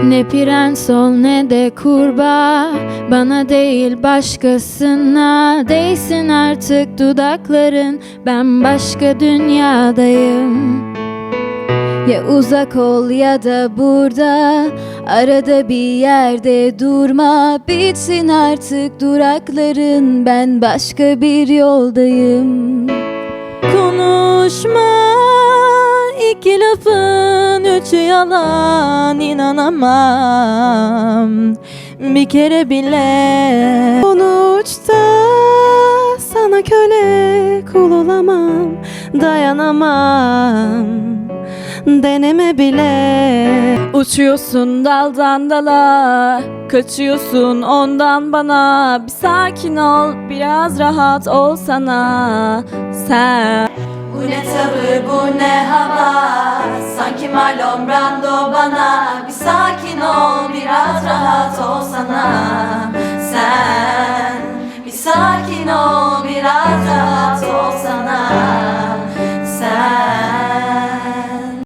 Ne prens ol ne de kurbağa, bana değil başkasına değsin artık dudakların, ben başka dünyadayım. Ya uzak ol ya da burada, arada bir yerde durma. Bitsin artık durakların, ben başka bir yoldayım. Konuşma, iki lafın üçü yalan, inanamam bir kere bile. Sonuçta sana köle kul olamam, dayanamam, deneme bile. Uçuyorsun daldan dala, kaçıyorsun ondan bana. Bir sakin ol, biraz rahat olsana sen. Bu ne tavır, bu ne hava, sanki Marlon Brando bana. Bir sakin ol, biraz rahat olsana sen. Bir sakin ol, biraz rahat